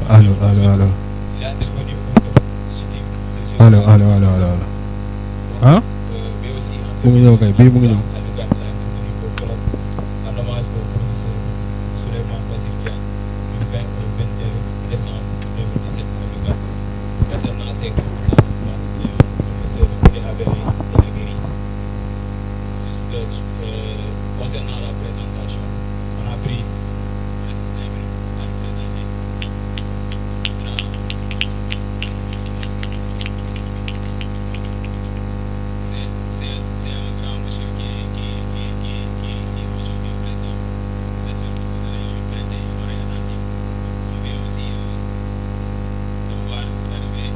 Allô, allô, allô. Il est disponible pour Allô, allô, allô, allô. Hein? Mais aussi, mu ngi ñëw kay bii mu ngi ñëw. en hommage au professeur Souleymane Bassirou Diagne du 20 au 22 décembre 2017 à Louga concernant ses compétences le professeur est avéré et aguerri. Concernant la présentation, on a pris presque 5 minutes à le présenter. C'est un grand monsieur qui est ici aujourd'hui présent. J'espère que vous allez lui prêter une oreille attentive. On vient aussi de voir l'arrivée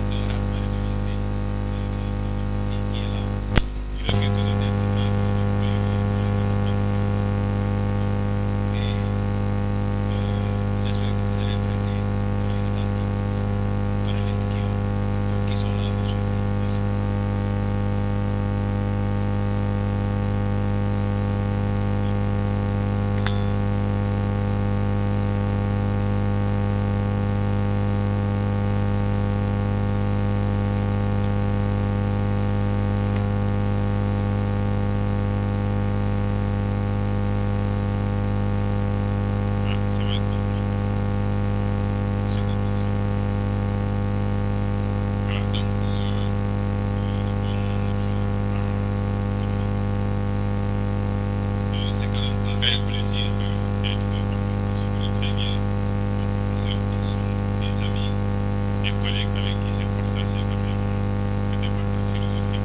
d'un rappeur de lycée. C'est aussi qui est là. Il refuse toujours d'être grand mais j'espère que vous allez prêter une oreille attentive. Panélistes qui sont là aujourd'hui. Merci. C'est quand même un réel plaisir d'être je très bien nos professeurs qui sont des amis, des collègues avec qui j'ai partagé quand même le débat de la philosophie,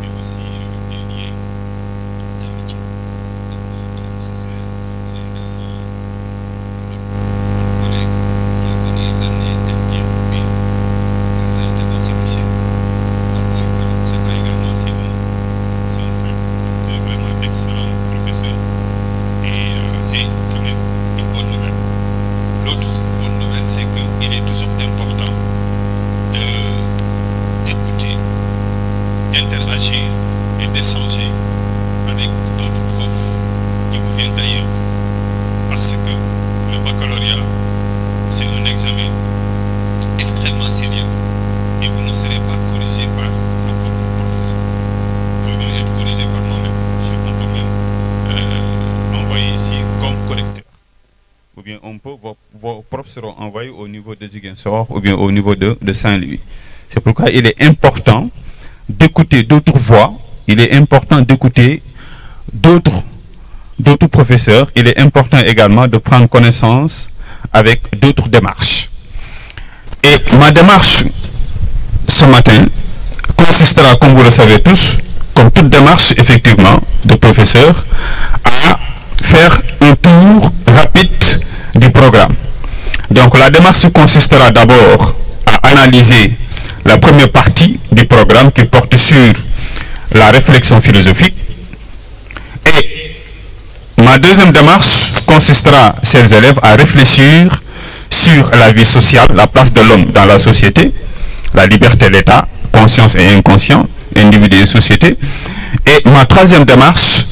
mais aussi des liens d'amitié. Donc je connais ça, je connais également mon collègue qui a connu l'année dernière, mais l'année dernière c'est monsieur. Donc c'est pas également c'est un frère, c'est vraiment d'excellent. Et c'est quand même une bonne nouvelle. L'autre bonne nouvelle, c'est qu'il est toujours important d'écouter, d'interagir et d'échanger avec d'autres profs qui vous viennent d'ailleurs. Parce que le baccalauréat, c'est un examen extrêmement sérieux et vous ne serez pas corrigé par vos propres professeurs. Vous pouvez être corrigé par nous-mêmes. Envoyé ici comme correcteur. Ou bien vos profs seront envoyés au niveau de Ziguinchor ou bien au niveau de Saint-Louis. C'est pourquoi il est important d'écouter d'autres voix, il est important d'écouter d'autres professeurs, il est important également de prendre connaissance avec d'autres démarches. Et ma démarche ce matin consistera, comme vous le savez tous, comme toute démarche effectivement de professeur, à faire un tour rapide du programme. Donc la démarche consistera d'abord à analyser la première partie du programme qui porte sur la réflexion philosophique. Et ma deuxième démarche consistera, chers élèves, à réfléchir sur la vie sociale, la place de l'homme dans la société, la liberté de l'État, conscience et inconscient, individu et société. Et ma troisième démarche,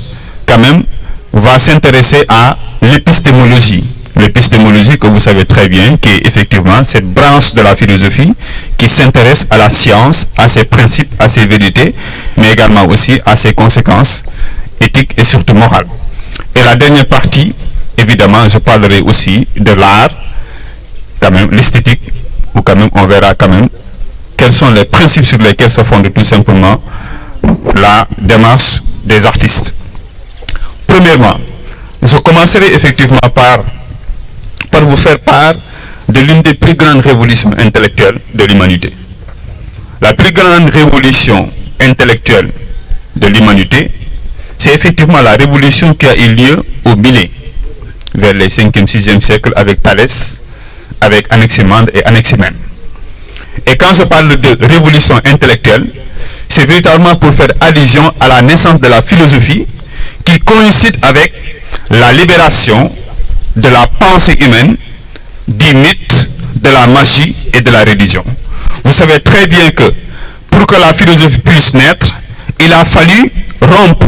quand même, va s'intéresser à l'épistémologie. L'épistémologie que vous savez très bien, qui est effectivement cette branche de la philosophie qui s'intéresse à la science, à ses principes, à ses vérités, mais également aussi à ses conséquences éthiques et surtout morales. Et la dernière partie, évidemment, je parlerai aussi de l'art, quand même l'esthétique, où quand même on verra quand même quels sont les principes sur lesquels se fonde tout simplement la démarche des artistes. Premièrement, je commencerai effectivement par vous faire part de l'une des plus grandes révolutions intellectuelles de l'humanité. La plus grande révolution intellectuelle de l'humanité, c'est effectivement la révolution qui a eu lieu au Milet, vers les 5e, 6e siècles, avec Thalès, avec Anaximandre et Anaximène. Et quand je parle de révolution intellectuelle, c'est véritablement pour faire allusion à la naissance de la philosophie qui coïncide avec la libération de la pensée humaine, du mythe, de la magie et de la religion. Vous savez très bien que pour que la philosophie puisse naître, il a fallu rompre,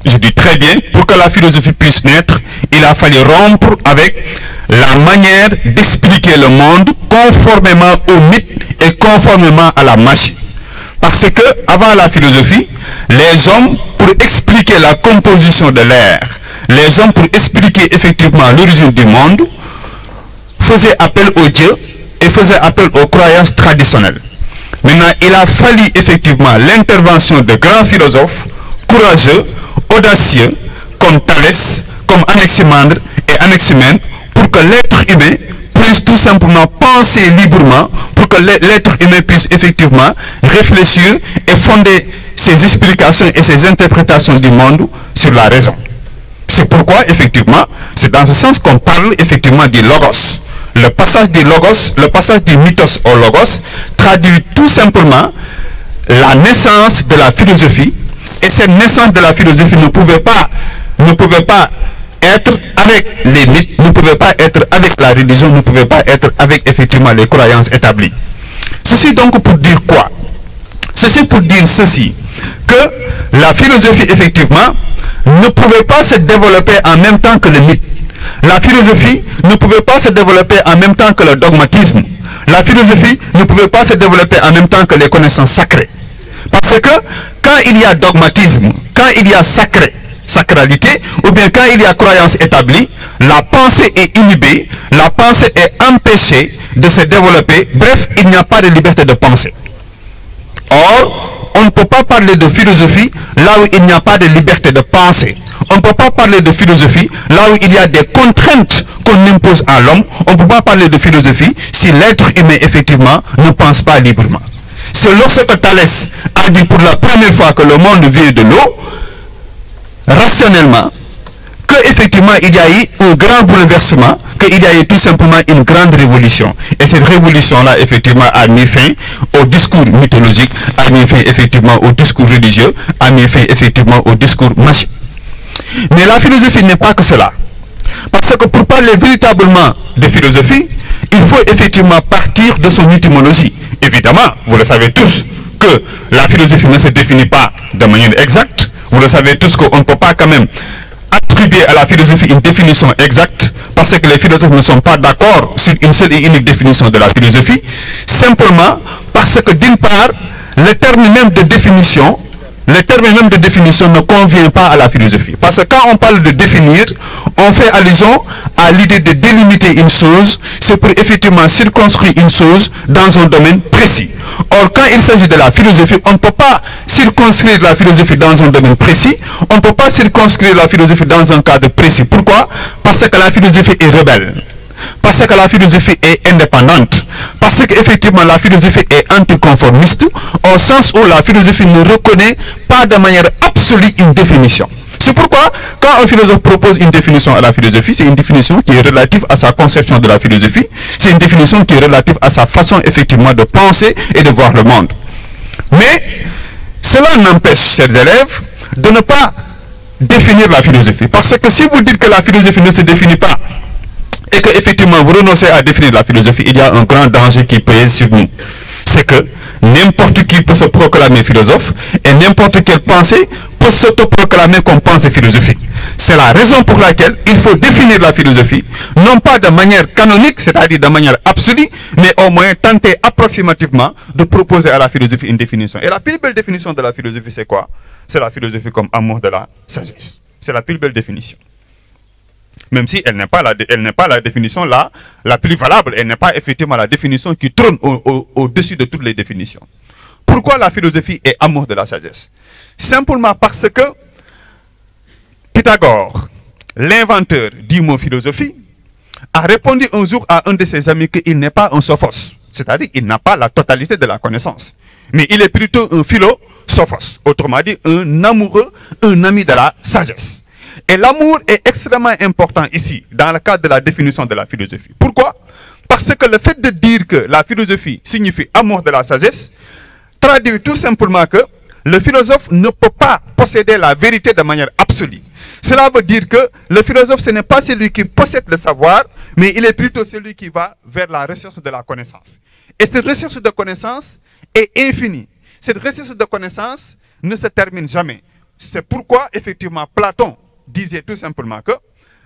je dis très bien, pour que la philosophie puisse naître, il a fallu rompre avec la manière d'expliquer le monde conformément au mythe et conformément à la magie. Parce que, avant la philosophie, les hommes, pour expliquer la composition de l'air, les hommes, pour expliquer effectivement l'origine du monde, faisaient appel aux dieux et faisaient appel aux croyances traditionnelles. Maintenant, il a fallu effectivement l'intervention de grands philosophes courageux, audacieux, comme Thalès, comme Anaximandre et Anaximène, pour que l'être humain puisse tout simplement penser librement, pour que l'être humain puisse effectivement réfléchir et fonder ses explications et ses interprétations du monde sur la raison. C'est pourquoi, effectivement, c'est dans ce sens qu'on parle effectivement du logos. Le passage du logos, le passage du mythos au logos, traduit tout simplement la naissance de la philosophie. Et cette naissance de la philosophie ne pouvait pas être avec les mythes, ne pouvait pas être avec la religion, ne pouvait pas être avec effectivement les croyances établies. Ceci donc pour dire quoi? Ceci pour dire ceci, que la philosophie effectivement ne pouvait pas se développer en même temps que le mythe. La philosophie ne pouvait pas se développer en même temps que le dogmatisme. La philosophie ne pouvait pas se développer en même temps que les connaissances sacrées. Parce que quand il y a dogmatisme, quand il y a sacralité, ou bien quand il y a croyance établie, la pensée est inhibée, la pensée est empêchée de se développer. Bref, il n'y a pas de liberté de penser. Or, on ne peut pas parler de philosophie là où il n'y a pas de liberté de penser. On ne peut pas parler de philosophie là où il y a des contraintes qu'on impose à l'homme. On ne peut pas parler de philosophie si l'être humain effectivement ne pense pas librement. C'est lorsque Thalès a dit pour la première fois que le monde vient de l'eau, rationnellement, que effectivement il y a eu un grand bouleversement, qu'il y a eu tout simplement une grande révolution. Et cette révolution-là, effectivement, a mis fin au discours mythologique, a mis fin effectivement au discours religieux, a mis fin effectivement au discours magique. Mais la philosophie n'est pas que cela. Parce que pour parler véritablement de philosophie, il faut effectivement partir de son étymologie. Évidemment, vous le savez tous, que la philosophie ne se définit pas de manière exacte. Vous le savez tous qu'on ne peut pas quand même attribuer à la philosophie une définition exacte, parce que les philosophes ne sont pas d'accord sur une seule et unique définition de la philosophie, simplement parce que d'une part, le terme même de définition ne convient pas à la philosophie. Parce que quand on parle de définir, on fait allusion à l'idée de délimiter une chose, c'est pour effectivement circonscrire une chose dans un domaine précis. Or, quand il s'agit de la philosophie, on ne peut pas circonscrire la philosophie dans un domaine précis, on ne peut pas circonscrire la philosophie dans un cadre précis. Pourquoi? Parce que la philosophie est rebelle. Parce que la philosophie est indépendante, parce qu'effectivement la philosophie est anticonformiste, au sens où la philosophie ne reconnaît pas de manière absolue une définition. C'est pourquoi, quand un philosophe propose une définition à la philosophie, c'est une définition qui est relative à sa conception de la philosophie, c'est une définition qui est relative à sa façon effectivement de penser et de voir le monde. Mais cela n'empêche, chers élèves, de ne pas définir la philosophie. Parce que si vous dites que la philosophie ne se définit pas, et que effectivement vous renoncez à définir la philosophie, il y a un grand danger qui pèse sur nous. C'est que n'importe qui peut se proclamer philosophe et n'importe quelle pensée peut s'autoproclamer comme pensée philosophique. C'est la raison pour laquelle il faut définir la philosophie, non pas de manière canonique, c'est-à-dire de manière absolue, mais au moins tenter approximativement de proposer à la philosophie une définition. Et la plus belle définition de la philosophie, c'est quoi? C'est la philosophie comme amour de la sagesse. C'est la plus belle définition. Même si elle n'est pas la définition la plus valable, elle n'est pas effectivement la définition qui trône au-dessus de toutes les définitions. Pourquoi la philosophie est amour de la sagesse? Simplement parce que Pythagore, l'inventeur du mot philosophie, a répondu un jour à un de ses amis qu'il n'est pas un sophos, c'est-à-dire qu'il n'a pas la totalité de la connaissance, mais il est plutôt un philosophos, autrement dit un amoureux, un ami de la sagesse. Et l'amour est extrêmement important ici, dans le cadre de la définition de la philosophie. Pourquoi? Parce que le fait de dire que la philosophie signifie amour de la sagesse, traduit tout simplement que le philosophe ne peut pas posséder la vérité de manière absolue. Cela veut dire que le philosophe, ce n'est pas celui qui possède le savoir, mais il est plutôt celui qui va vers la recherche de la connaissance. Et cette recherche de connaissance est infinie. Cette recherche de connaissance ne se termine jamais. C'est pourquoi, effectivement, Platon disait tout simplement que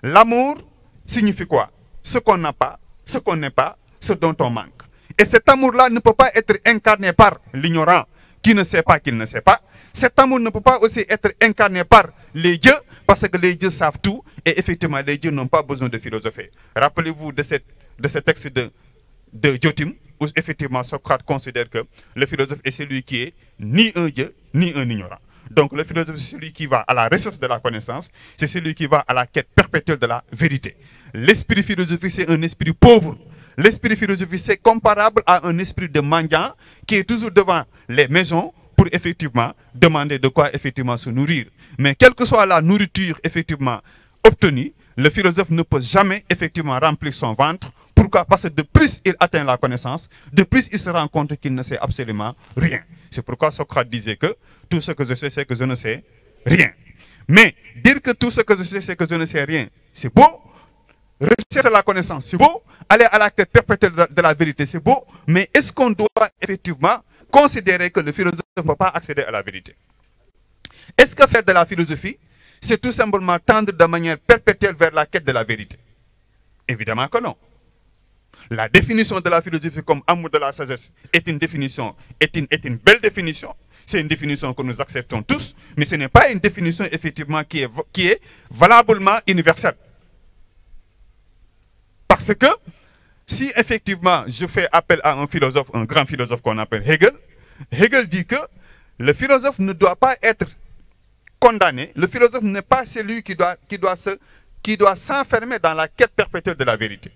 L'amour signifie quoi? Ce qu'on n'a pas, ce qu'on n'est pas, ce dont on manque. Et cet amour-là ne peut pas être incarné par l'ignorant qui ne sait pas qu'il ne sait pas. Cet amour ne peut pas aussi être incarné par les dieux, parce que les dieux savent tout, et effectivement, les dieux n'ont pas besoin de philosopher. Rappelez-vous de ce texte de Jotim, où effectivement Socrate considère que le philosophe est celui qui est ni un dieu, ni un ignorant. Donc le philosophe, c'est celui qui va à la recherche de la connaissance, c'est celui qui va à la quête perpétuelle de la vérité. L'esprit philosophique, c'est un esprit pauvre. L'esprit philosophique, c'est comparable à un esprit de mendiant qui est toujours devant les maisons pour effectivement demander de quoi effectivement se nourrir. Mais quelle que soit la nourriture effectivement obtenue, le philosophe ne peut jamais effectivement remplir son ventre. Pourquoi? Parce que de plus il atteint la connaissance, de plus il se rend compte qu'il ne sait absolument rien. C'est pourquoi Socrate disait que tout ce que je sais, c'est que je ne sais rien. Mais dire que tout ce que je sais, c'est que je ne sais rien, c'est beau. Rechercher la connaissance, c'est beau. Aller à la quête perpétuelle de la vérité, c'est beau. Mais est-ce qu'on doit effectivement considérer que le philosophe ne peut pas accéder à la vérité? Est-ce que faire de la philosophie, c'est tout simplement tendre de manière perpétuelle vers la quête de la vérité? Évidemment que non. La définition de la philosophie comme amour de la sagesse est une définition, est une belle définition. C'est une définition que nous acceptons tous, mais ce n'est pas une définition effectivement qui est valablement universelle. Parce que si effectivement je fais appel à un philosophe, un grand philosophe qu'on appelle Hegel, Hegel dit que le philosophe ne doit pas être condamné, le philosophe n'est pas celui qui doit s'enfermer dans la quête perpétuelle de la vérité.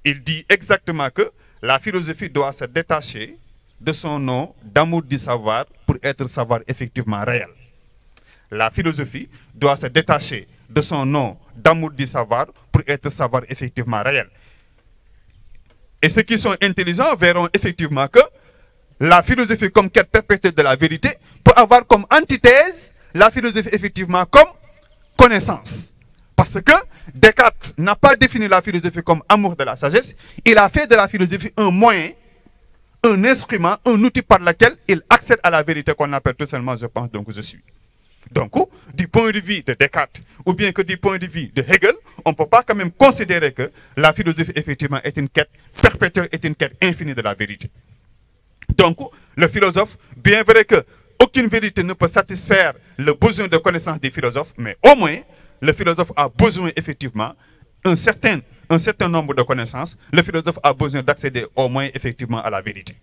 Il dit exactement que la philosophie doit se détacher de son nom d'amour du savoir pour être savoir effectivement réel. La philosophie doit se détacher de son nom d'amour du savoir pour être savoir effectivement réel. Et ceux qui sont intelligents verront effectivement que la philosophie comme quête perpétuelle de la vérité peut avoir comme antithèse la philosophie effectivement comme connaissance. Parce que Descartes n'a pas défini la philosophie comme amour de la sagesse, il a fait de la philosophie un moyen, un instrument, un outil par lequel il accède à la vérité qu'on appelle tout simplement je pense donc je suis. Donc, du point de vue de Descartes, ou bien que du point de vue de Hegel, on ne peut pas quand même considérer que la philosophie, effectivement, est une quête perpétuelle, est une quête infinie de la vérité. Donc, le philosophe, bien vrai que aucune vérité ne peut satisfaire le besoin de connaissance des philosophes, mais au moins, le philosophe a besoin, effectivement, un certain nombre de connaissances. Le philosophe a besoin d'accéder au moins, effectivement, à la vérité.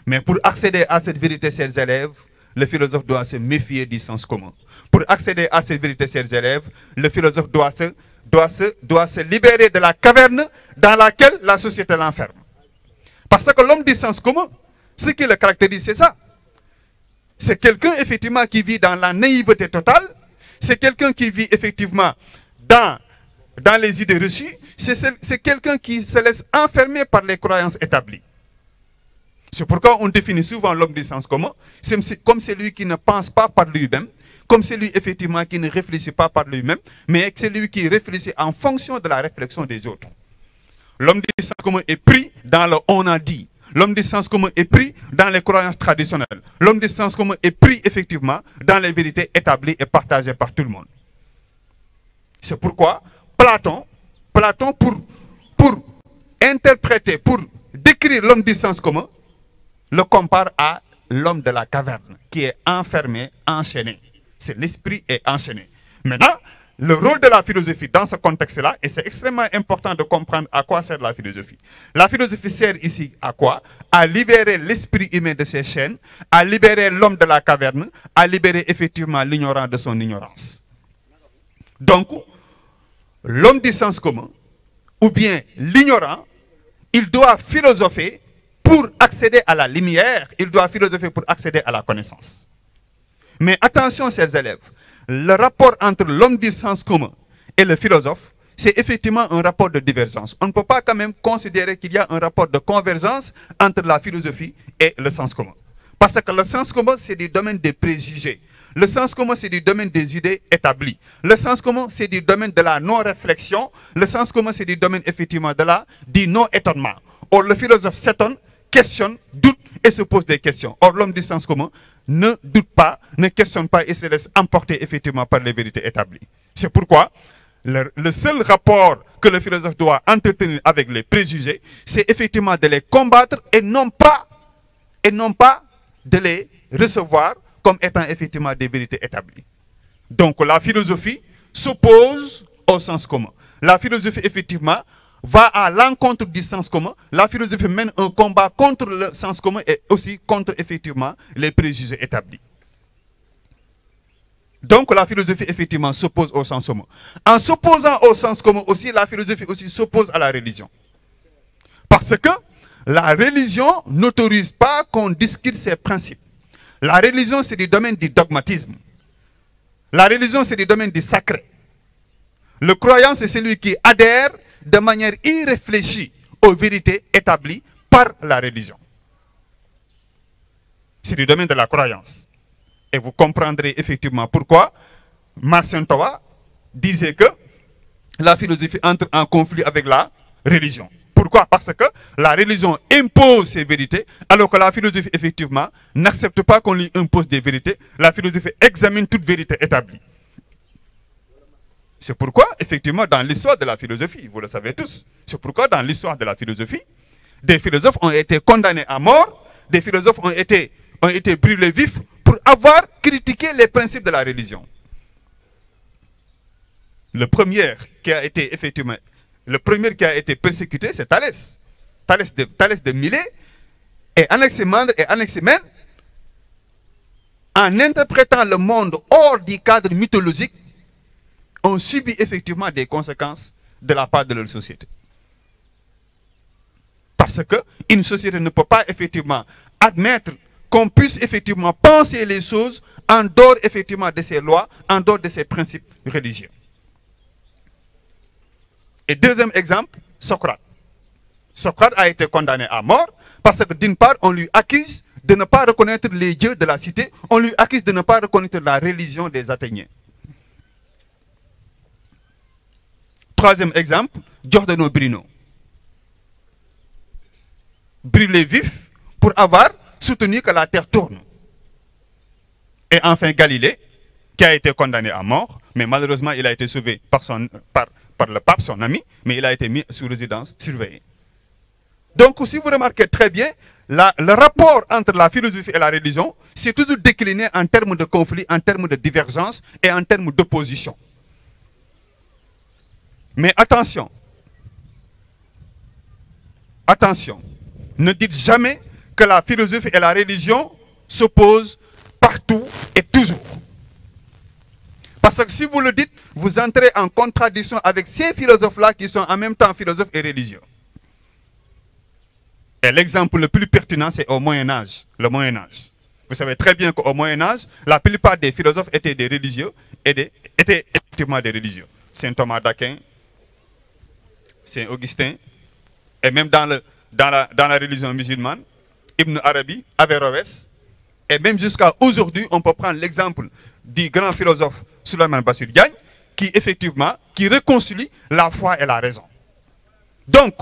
Mais pour accéder à cette vérité, chers élèves, le philosophe doit se méfier du sens commun. Pour accéder à cette vérité, chers élèves, le philosophe doit se libérer de la caverne dans laquelle la société l'enferme. Parce que l'homme du sens commun, ce qui le caractérise, c'est ça. C'est quelqu'un, effectivement, qui vit dans la naïveté totale. C'est quelqu'un qui vit, effectivement, dans les idées reçues. C'est quelqu'un qui se laisse enfermer par les croyances établies. C'est pourquoi on définit souvent l'homme du sens commun comme celui qui ne pense pas par lui-même, comme celui effectivement qui ne réfléchit pas par lui-même, mais celui qui réfléchit en fonction de la réflexion des autres. L'homme du sens commun est pris dans le on a dit. L'homme du sens commun est pris dans les croyances traditionnelles. L'homme du sens commun est pris effectivement dans les vérités établies et partagées par tout le monde. C'est pourquoi Platon pour interpréter, pour décrire l'homme du sens commun, le compare à l'homme de la caverne qui est enfermé, enchaîné. C'est l'esprit est enchaîné. Maintenant, le rôle de la philosophie dans ce contexte-là, et c'est extrêmement important de comprendre à quoi sert la philosophie. La philosophie sert ici à quoi? À libérer l'esprit humain de ses chaînes, à libérer l'homme de la caverne, à libérer effectivement l'ignorant de son ignorance. Donc, l'homme du sens commun, ou bien l'ignorant, il doit philosopher pour accéder à la lumière, il doit philosopher pour accéder à la connaissance. Mais attention, chers élèves, le rapport entre l'homme du sens commun et le philosophe, c'est effectivement un rapport de divergence. On ne peut pas quand même considérer qu'il y a un rapport de convergence entre la philosophie et le sens commun. Parce que le sens commun, c'est du domaine des préjugés. Le sens commun, c'est du domaine des idées établies. Le sens commun, c'est du domaine de la non-réflexion. Le sens commun, c'est du domaine effectivement du non-étonnement. Or, le philosophe s'étonne, questionne, doute et se pose des questions. Or, l'homme du sens commun ne doute pas, ne questionne pas et se laisse emporter effectivement par les vérités établies. C'est pourquoi le seul rapport que le philosophe doit entretenir avec les préjugés, c'est effectivement de les combattre et non pas de les recevoir comme étant effectivement des vérités établies. Donc la philosophie s'oppose au sens commun. La philosophie effectivement va à l'encontre du sens commun. La philosophie mène un combat contre le sens commun et aussi contre effectivement les préjugés établis. Donc la philosophie effectivement s'oppose au sens commun. En s'opposant au sens commun aussi, la philosophie aussi s'oppose à la religion. Parce que la religion n'autorise pas qu'on discute ses principes. La religion, c'est du domaine du dogmatisme. La religion, c'est du domaine du sacré. Le croyant, c'est celui qui adhère de manière irréfléchie aux vérités établies par la religion. C'est du domaine de la croyance. Et vous comprendrez effectivement pourquoi Marcin Toa disait que la philosophie entre en conflit avec la religion. Pourquoi? Parce que la religion impose ses vérités, alors que la philosophie, effectivement, n'accepte pas qu'on lui impose des vérités. La philosophie examine toute vérité établie. C'est pourquoi, effectivement, dans l'histoire de la philosophie, vous le savez tous, c'est pourquoi dans l'histoire de la philosophie, des philosophes ont été condamnés à mort, des philosophes ont été brûlés vifs pour avoir critiqué les principes de la religion. Le premier qui a été persécuté, c'est Thalès. Thalès de Milet et Anaximandre et Anaximène, en interprétant le monde hors du cadre mythologique, ont subi effectivement des conséquences de la part de leur société. Parce qu'une société ne peut pas effectivement admettre qu'on puisse effectivement penser les choses en dehors effectivement de ses lois, en dehors de ses principes religieux. Et deuxième exemple, Socrate. Socrate a été condamné à mort parce que d'une part, on lui accuse de ne pas reconnaître les dieux de la cité, on lui accuse de ne pas reconnaître la religion des Athéniens. Troisième exemple, Giordano Bruno. Brûlé vif pour avoir soutenu que la terre tourne. Et enfin Galilée, qui a été condamné à mort, mais malheureusement il a été sauvé par le pape, son ami, mais il a été mis sous résidence surveillée. Donc si vous remarquez très bien, le rapport entre la philosophie et la religion, c'est toujours décliné en termes de conflit, en termes de divergence et en termes d'opposition. Mais attention, attention, ne dites jamais que la philosophie et la religion s'opposent partout et toujours. Parce que si vous le dites, vous entrez en contradiction avec ces philosophes-là qui sont en même temps philosophes et religieux. Et l'exemple le plus pertinent, c'est au Moyen-Âge, le Moyen-Âge. Vous savez très bien qu'au Moyen-Âge, la plupart des philosophes étaient des religieux et étaient effectivement des religieux. Saint Thomas d'Aquin, Saint Augustin, et même dans la religion musulmane, Ibn Arabi, Averroès, et même jusqu'à aujourd'hui, on peut prendre l'exemple du grand philosophe Souleymane Bassir Diagne, qui effectivement, qui réconcilie la foi et la raison. Donc,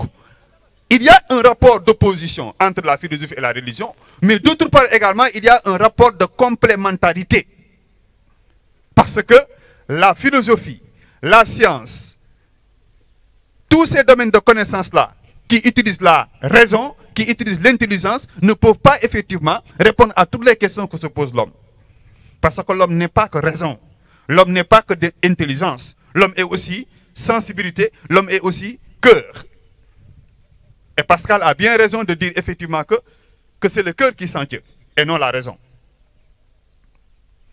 il y a un rapport d'opposition entre la philosophie et la religion, mais d'autre part également, il y a un rapport de complémentarité. Parce que la philosophie, la science, tous ces domaines de connaissance-là, qui utilisent la raison, qui utilisent l'intelligence, ne peuvent pas effectivement répondre à toutes les questions que se pose l'homme. Parce que l'homme n'est pas que raison, l'homme n'est pas que d'intelligence, l'homme est aussi sensibilité, l'homme est aussi cœur. Et Pascal a bien raison de dire effectivement que c'est le cœur qui sent Dieu, et non la raison.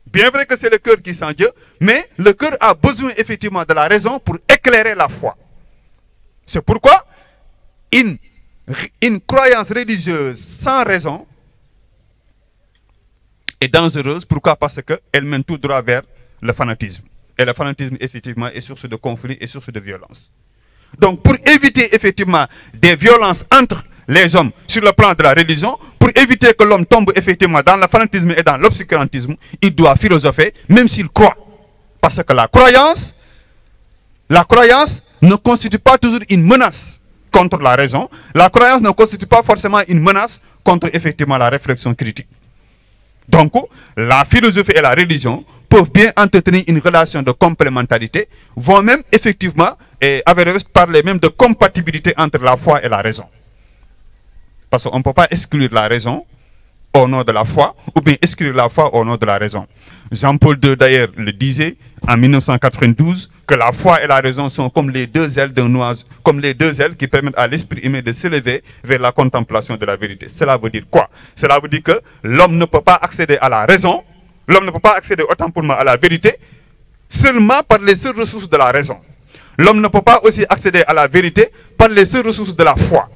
Bien vrai que c'est le cœur qui sent Dieu, mais le cœur a besoin effectivement de la raison pour éclairer la foi. C'est pourquoi une croyance religieuse sans raison est dangereuse. Pourquoi? Parce qu'elle mène tout droit vers le fanatisme. Et le fanatisme, effectivement, est source de conflit et source de violence. Donc, pour éviter, effectivement, des violences entre les hommes sur le plan de la religion, pour éviter que l'homme tombe, effectivement, dans le fanatisme et dans l'obscurantisme, il doit philosopher, même s'il croit. Parce que la croyance ne constitue pas toujours une menace contre la raison. La croyance ne constitue pas forcément une menace contre, effectivement, la réflexion critique. Donc, la philosophie et la religion peuvent bien entretenir une relation de complémentarité, vont même effectivement, et Averroès parlait même de compatibilité entre la foi et la raison. Parce qu'on ne peut pas exclure la raison au nom de la foi, ou bien exclure la foi au nom de la raison. Jean-Paul II d'ailleurs le disait en 1992 que la foi et la raison sont comme les deux ailes d'un oiseau, comme les deux ailes qui permettent à l'esprit humain de s'élever vers la contemplation de la vérité. Cela veut dire quoi? Cela veut dire que l'homme ne peut pas accéder à la raison, l'homme ne peut pas accéder autant pour moi à la vérité seulement par les seules ressources de la raison. L'homme ne peut pas aussi accéder à la vérité par les seules ressources de la foi.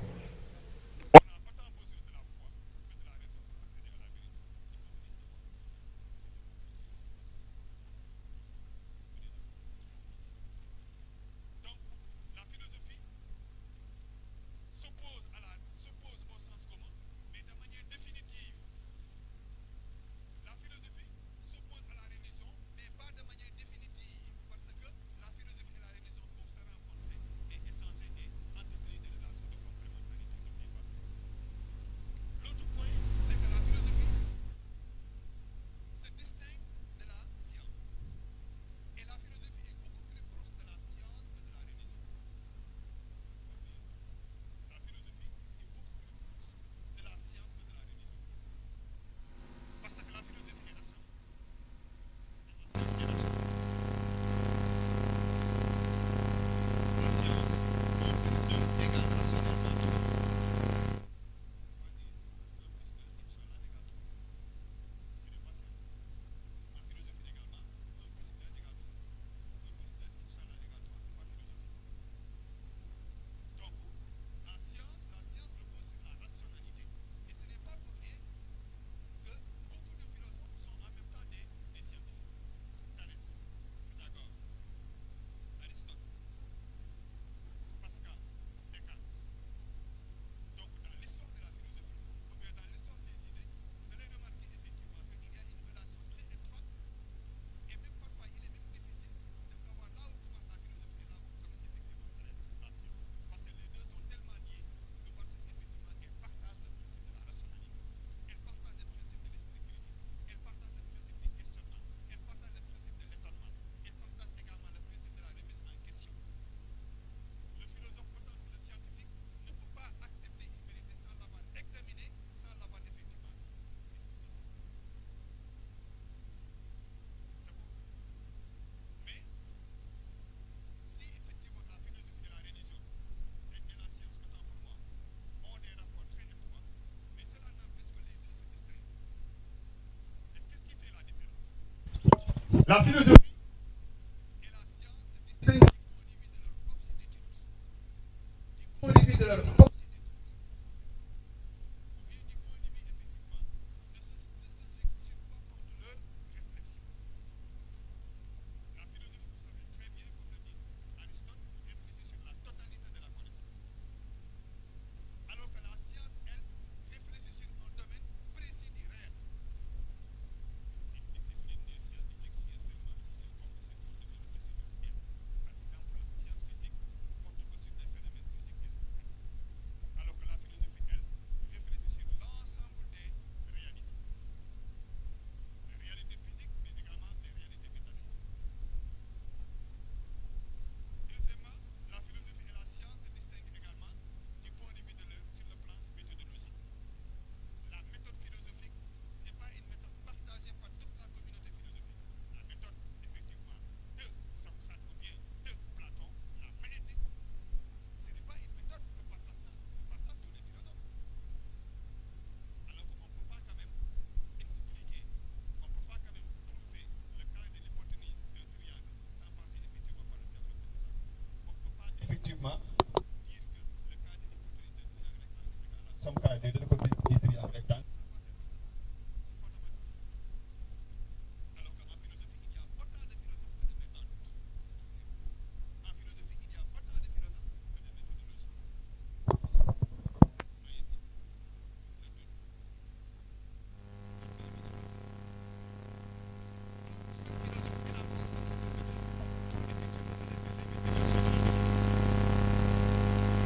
La philosophie et la science se distinguent du point de vue de leur objet d'étude. Du point de vue de leur objet d'étude. Ou bien du point de vue effectivement de ce sur quoi porte leur réflexion. La philosophie, vous savez très bien, comme le dit Aristote, réfléchit sur la totalité de la connaissance. Alors que la science, elle, réfléchit sur un domaine précis du réel. Une discipline scientifique, si elle seulement si elle porte sur un domaine précis du réel. Par exemple, la science physique porte que sur des phénomènes physiques et naturels. Alors que la philosophie, elle, réfléchit sur l'ensemble des réalités. Les réalités physiques, mais également les réalités métaphysiques. Deuxièmement, la philosophie et la science se distinguent également du point de vue de leur sur le plan méthodologique. La méthode philosophique n'est pas une méthode partagée par toute la communauté philosophique. La méthode, effectivement, de Socrate ou bien de Platon, la maïeutique, ce n'est pas une méthode que partagent tous les philosophes. Alors qu'on ne peut pas quand même expliquer, on ne peut pas quand même prouver le cas de l'hypoténuse d'un triangle sans passer effectivement par le théorème de Pythagore. On ne peut pas effectivement dire que le cas de l'hypoténuse d'un triangle rectangle est égal à la somme carrée des deux côtés du triangle rectangle sans passer par ça. C'est fondamental. Alors qu'en philosophie, il y a autant de philosophes que de méthodes. En philosophie, il y a autant de philosophes que de méthodologies. Maïeutique, le doute, cette philosophie élabore sa propre méthode pour effectivement aller vers l'investigation de la vérité.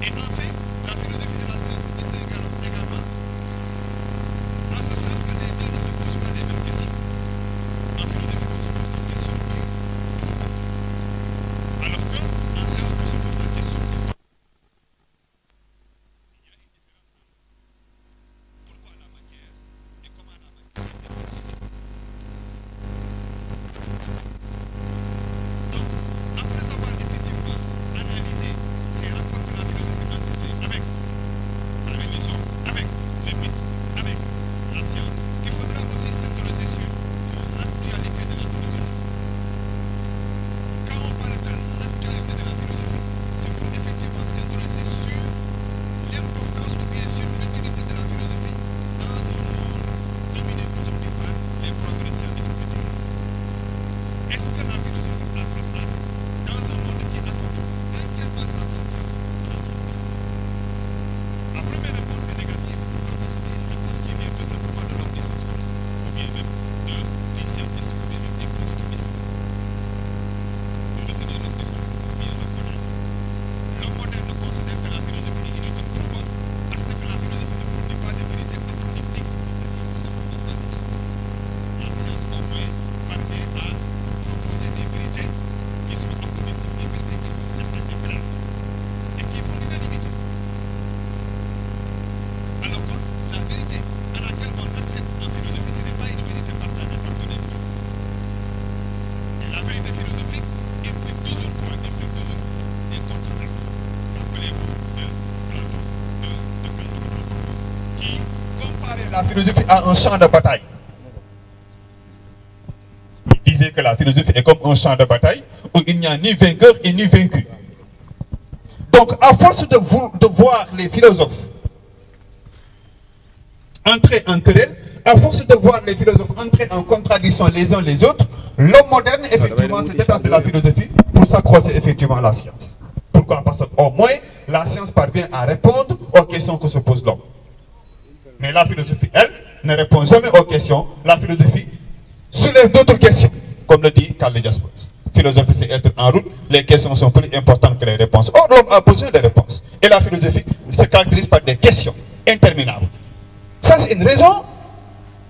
Et enfin, la philosophie et la science se distinguent également en ce sens que les deux ne se posent pas les mêmes questions. En philosophie, on se pose considère que la philosophie est inutile. Pourquoi? Parce que la philosophie ne fournit pas de vérité apodictique. Tout simplement pas de l'espace. La science au moins parvient à proposer des vérités qui sont apodictiques, des vérités qui sont certaines et claires et qui font l'unanimité. Alors que la vérité à laquelle on accède en philosophie, ce n'est pas une vérité partagée par tous les philosophes. Et la vérité philosophique implique toujours quoi? Implique toujours des controverses. Rappelez-vous de Platon, de Platon, qui comparait la philosophie à un champ de bataille. Il disait que la philosophie est comme un champ de bataille où il n'y a ni vainqueur et ni vaincu. Donc, à force de voir les philosophes entrer en querelle, à force de voir les philosophes entrer en contradiction les uns les autres, l'homme moderne, effectivement, se détache de la philosophie pour s'accrocher effectivement à la science. Pourquoi? Parce qu'au moins, la science parvient à répondre aux questions que se pose l'homme. Mais la philosophie, elle, ne répond jamais aux questions. La philosophie soulève d'autres questions, comme le dit Karl Jaspers. Philosophie, c'est être en route. Les questions sont plus importantes que les réponses. Or, l'homme a besoin de réponses. Et la philosophie se caractérise par des questions interminables. Ça, c'est une raison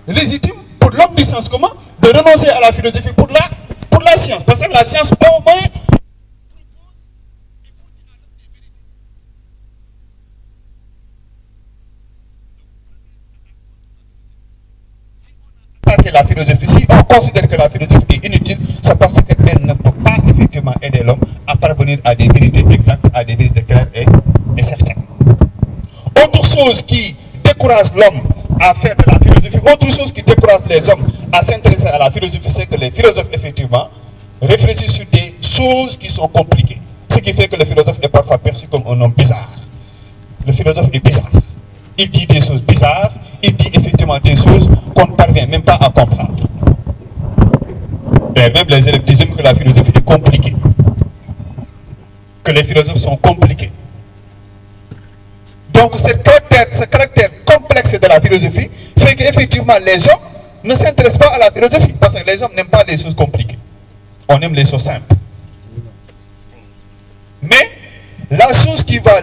légitime pour l'homme du sens commun de renoncer à la philosophie pour la science. Parce que la science, au moins, propose et fournit à l'homme des vérités. Si on a attaqué la philosophie, si on considère que la philosophie est inutile, c'est parce qu'elle ne peut pas effectivement aider l'homme à parvenir à des vérités exactes, à des vérités claires et certaines. Autre chose qui décourage l'homme à faire de la philosophie, autre chose qui décourage les hommes à s'intéresser à la philosophie, c'est que les philosophes, effectivement, réfléchissent sur des choses qui sont compliquées. Ce qui fait que le philosophe est parfois perçu comme un homme bizarre. Le philosophe est bizarre. Il dit des choses bizarres, il dit effectivement des choses qu'on ne parvient même pas à comprendre. Et même les élèves disent même que la philosophie est compliquée. Que les philosophes sont compliqués. Donc ce caractère complexe de la philosophie fait qu'effectivement les hommes ne s'intéressent pas à la philosophie parce que les hommes n'aiment pas les choses compliquées. On aime les choses simples. Mais la chose qui va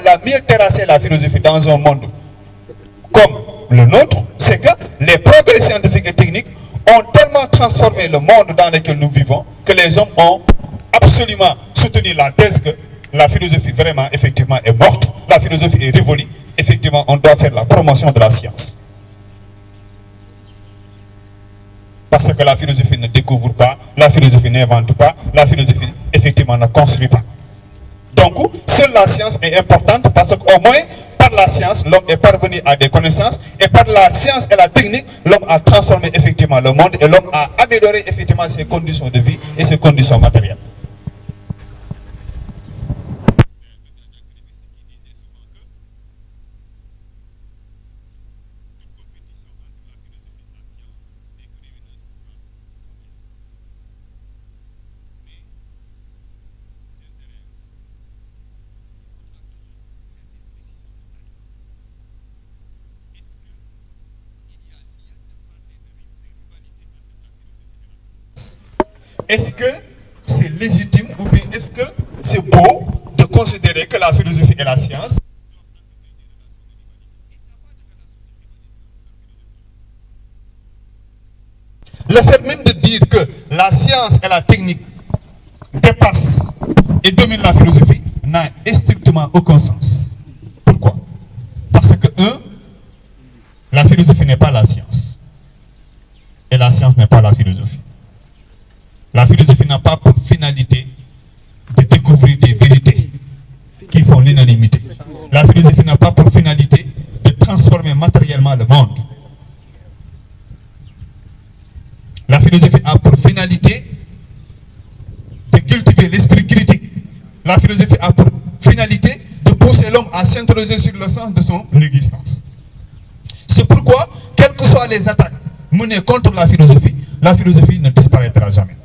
la mieux terrasser la philosophie dans un monde comme le nôtre, c'est que les progrès scientifiques et techniques ont tellement transformé le monde dans lequel nous vivons que les hommes ont absolument soutenu la thèse que la philosophie vraiment, effectivement, est morte. La philosophie est révolue. Effectivement, on doit faire la promotion de la science. Parce que la philosophie ne découvre pas, la philosophie n'invente pas, la philosophie, effectivement, ne construit pas. Donc, seule la science est importante parce qu'au moins, par la science, l'homme est parvenu à des connaissances et par la science et la technique, l'homme a transformé effectivement le monde et l'homme a amélioré effectivement ses conditions de vie et ses conditions matérielles. Est-ce que c'est légitime ou bien est-ce que c'est beau de considérer que la philosophie et la science le fait même de dire que la science et la technique dépassent et dominent la philosophie n'a strictement aucun sens. Pourquoi? Parce que la philosophie n'est pas la science et la science n'est pas la philosophie. La philosophie n'a pas pour finalité de découvrir des vérités qui font l'unanimité. La philosophie n'a pas pour finalité de transformer matériellement le monde. La philosophie a pour finalité de cultiver l'esprit critique. La philosophie a pour finalité de pousser l'homme à s'interroger sur le sens de son existence. C'est pourquoi, quelles que soient les attaques menées contre la philosophie ne disparaîtra jamais.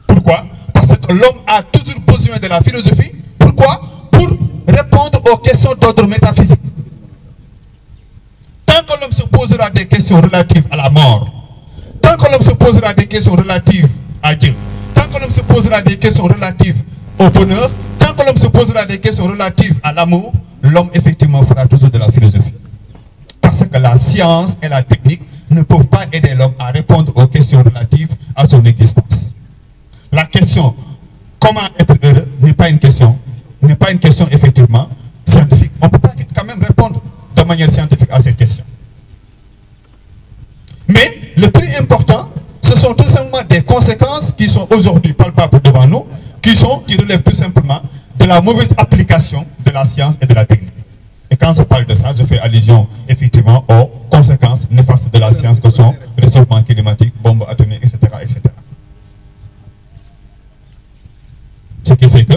Pourquoi? Parce que l'homme a toujours besoin de la philosophie. Pourquoi? Pour répondre aux questions d'ordre métaphysique. Tant que l'homme se posera des questions relatives à la mort, tant que l'homme se posera des questions relatives à Dieu, tant que l'homme se posera des questions relatives au bonheur, tant que l'homme se posera des questions relatives à l'amour, l'homme effectivement fera toujours de la philosophie. Parce que la science et la technique ne peuvent pas aider l'homme à répondre aux questions relatives à son existence. La question comment être heureux n'est pas une question effectivement scientifique. On ne peut pas quand même répondre de manière scientifique à cette question. Mais le plus important, ce sont tout simplement des conséquences qui sont aujourd'hui palpables devant nous, qui relèvent tout simplement de la mauvaise application de la science et de la technique. Et quand je parle de ça, je fais allusion effectivement aux conséquences néfastes de la science que sont le réchauffement climatique, bombes atomiques, etc., etc. Ce qui fait que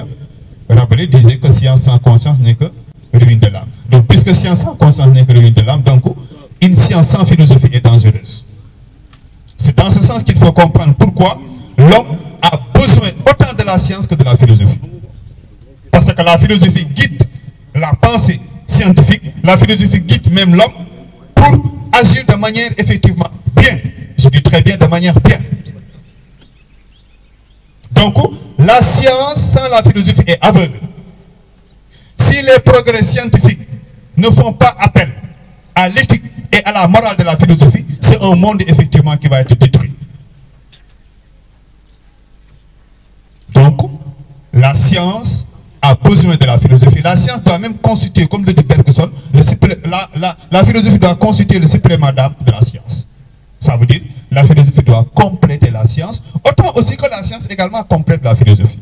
Rabelais disait que science sans conscience n'est que ruine de l'âme. Donc, puisque science sans conscience n'est que ruine de l'âme, donc une science sans philosophie est dangereuse. C'est dans ce sens qu'il faut comprendre pourquoi l'homme a besoin autant de la science que de la philosophie. Parce que la philosophie guide la pensée scientifique, la philosophie guide même l'homme pour agir de manière effectivement bien. Je dis très bien, de manière bien. Donc, la science sans la philosophie est aveugle. Si les progrès scientifiques ne font pas appel à l'éthique et à la morale de la philosophie, c'est un monde effectivement qui va être détruit. Donc, la science a besoin de la philosophie. La science doit même constituer, comme le dit Bergson, la philosophie doit constituer le supplément d'âme de la science. Ça veut dire, la philosophie doit compléter la science, autant aussi que la science également complète la philosophie.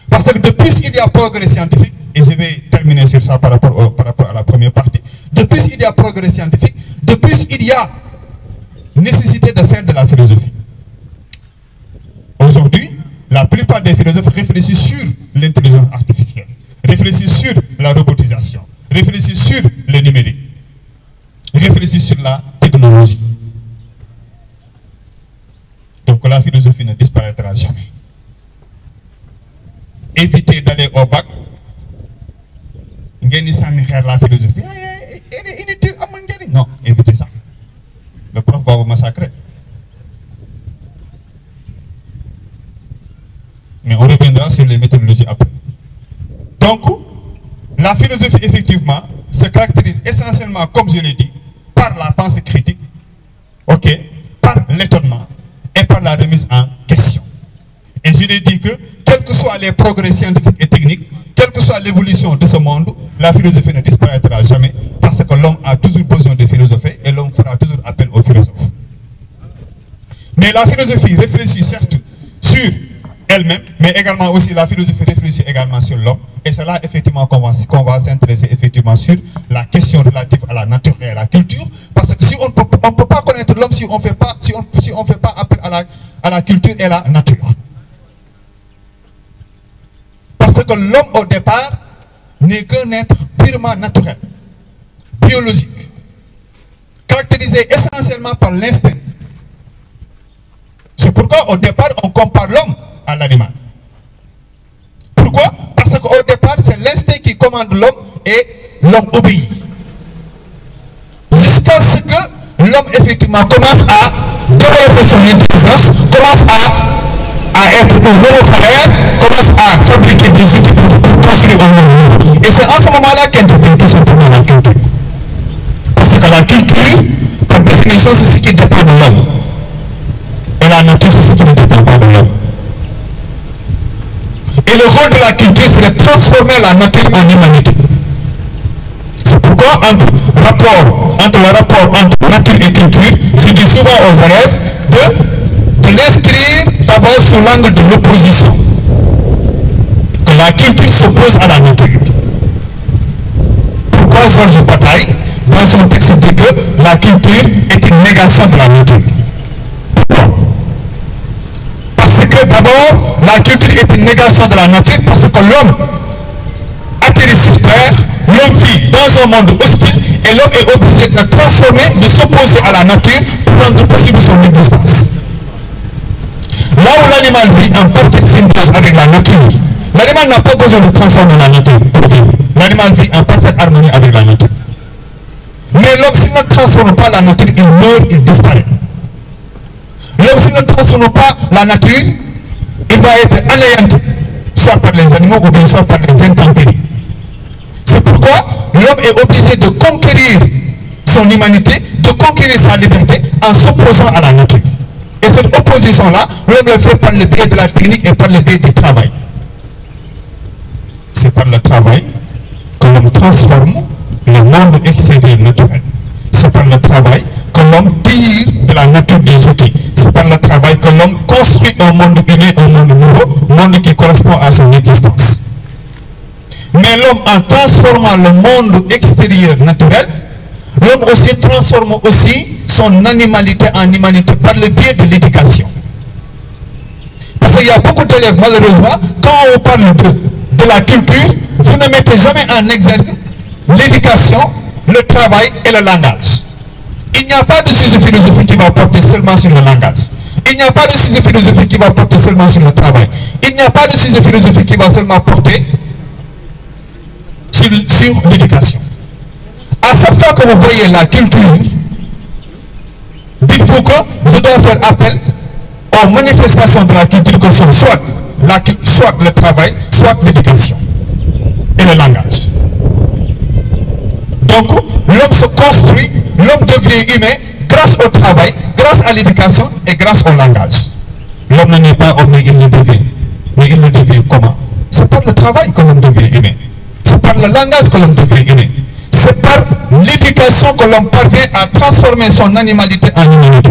Parce que depuis qu'il y a progrès scientifique, et je vais terminer sur ça par rapport à la première partie, depuis qu'il y a progrès scientifique, depuis qu'il y a nécessité de faire de la philosophie. Aujourd'hui, la plupart des philosophes réfléchissent sur l'intelligence artificielle, réfléchissent sur la robotisation, réfléchissent sur le numérique, réfléchissent sur la technologie. Donc la philosophie ne disparaîtra jamais. Évitez d'aller au bac. La philosophie, elle est inutile. Non, évitez ça. Le prof va vous massacrer. Mais on reviendra sur les méthodologies après. Donc, la philosophie, effectivement, se caractérise essentiellement, comme je l'ai dit, par la pensée critique, ok, par l'étonnement et par la remise en question. Et je l'ai dit que, quels que soient les progrès scientifiques et techniques, quelle que soit l'évolution de ce monde, la philosophie ne disparaîtra jamais parce que l'homme a toujours besoin de philosopher et l'homme fera toujours appel aux philosophes. Mais la philosophie réfléchit certes sur elle-même, mais également aussi la philosophie réfléchit également sur l'homme. Et c'est là effectivement qu'on va s'intéresser effectivement sur la question relative à la nature et à la culture. Parce que si on ne peut pas connaître l'homme si on ne fait pas appel à la culture et à la nature. Parce que l'homme au départ n'est qu'un être purement naturel, biologique, caractérisé essentiellement par l'instinct. C'est pourquoi au départ on compare l'homme à l'animal. Pourquoi? Parce qu'au départ c'est l'instinct qui commande l'homme et l'homme obéit. Jusqu'à ce que l'homme effectivement commence à développer son intelligence, commence à être un nouveau frère, commence à fabriquer des outils pour construire un nouveau monde. Et c'est en ce moment-là qu'intervient tout simplement la culture. Parce que la culture, par définition, c'est ce qui dépend de l'homme. Et la nature, c'est ce qui ne dépend pas de l'homme. Et le rôle de la culture, c'est de transformer la nature en humanité. C'est pourquoi entre le rapport entre nature et culture, je dis souvent aux élèves de l'inscrire d'abord sous l'angle de l'opposition. Que la culture s'oppose à la nature. Pourquoi Georges Bataille, dans son texte, dit que la culture est une négation de la nature? Pourquoi? Parce que d'abord, la culture est une négation de la nature parce que l'homme atterrit sur terre, l'homme vit dans un monde hostile et l'homme est obligé de la transformer, de s'opposer à la nature pour rendre possible son existence. Là où l'animal vit en parfaite symbiose avec la nature, l'animal n'a pas besoin de transformer la nature pour vivre. L'animal vit en parfaite harmonie avec la nature. Mais l'homme, s'il ne transforme pas la nature, il meurt, il disparaît. L'homme, s'il ne transforme pas la nature, il va être anéanti. soit par les animaux ou bien soit par les intempéries. C'est pourquoi l'homme est obligé de conquérir son humanité, de conquérir sa liberté en s'opposant à la nature. Et cette opposition-là, l'homme le fait par le biais de la technique et par le biais du travail. C'est par le travail que l'homme transforme le monde extérieur naturel. C'est par le travail que l'homme tire de la nature des outils. C'est par le travail que l'homme construit un monde humain, un monde nouveau, un monde qui correspond à son existence. Mais l'homme, en transformant le monde extérieur naturel, l'homme aussi transforme aussi son animalité en humanité par le biais de l'éducation. Parce qu'il y a beaucoup d'élèves, malheureusement, quand on parle de la culture, vous ne mettez jamais en exergue l'éducation, le travail et le langage. Il n'y a pas de sujet philosophique qui va porter seulement sur le langage. Il n'y a pas de sujet philosophique qui va porter seulement sur le travail. Il n'y a pas de sujet philosophique qui va seulement porter sur l'éducation. À chaque fois que vous voyez la culture, dites-vous que je dois faire appel aux manifestations de la culture que sont soit le travail, soit l'éducation et le langage. Donc, l'homme se construit, l'homme devient humain grâce au travail, grâce à l'éducation et grâce au langage. L'homme n'est pas homme, mais il le devient. Mais il le devient comment? C'est par le travail que l'homme devient humain. C'est par le langage que l'homme devient humain. C'est par l'éducation que l'homme parvient à transformer son animalité en humanité.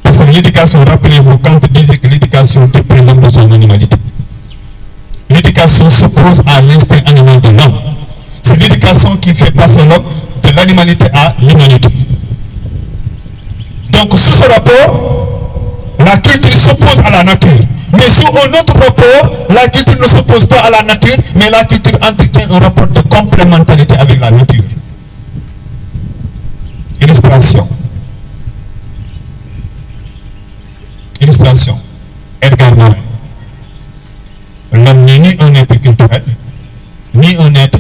Parce que l'éducation, rappelez-vous, quand vous disiez que l'éducation déprime l'homme de son animalité. L'éducation s'oppose à l'instinct animal de l'homme. C'est l'éducation qui fait passer l'homme de l'animalité à l'humanité. Donc, sous ce rapport, la culture s'oppose à la nature. Mais sous un autre rapport, la culture ne s'oppose pas à la nature, mais la culture entretient un rapport de complémentarité avec la nature. Illustration. Illustration. Edgar Morin. L'homme n'est ni un être culturel, ni un être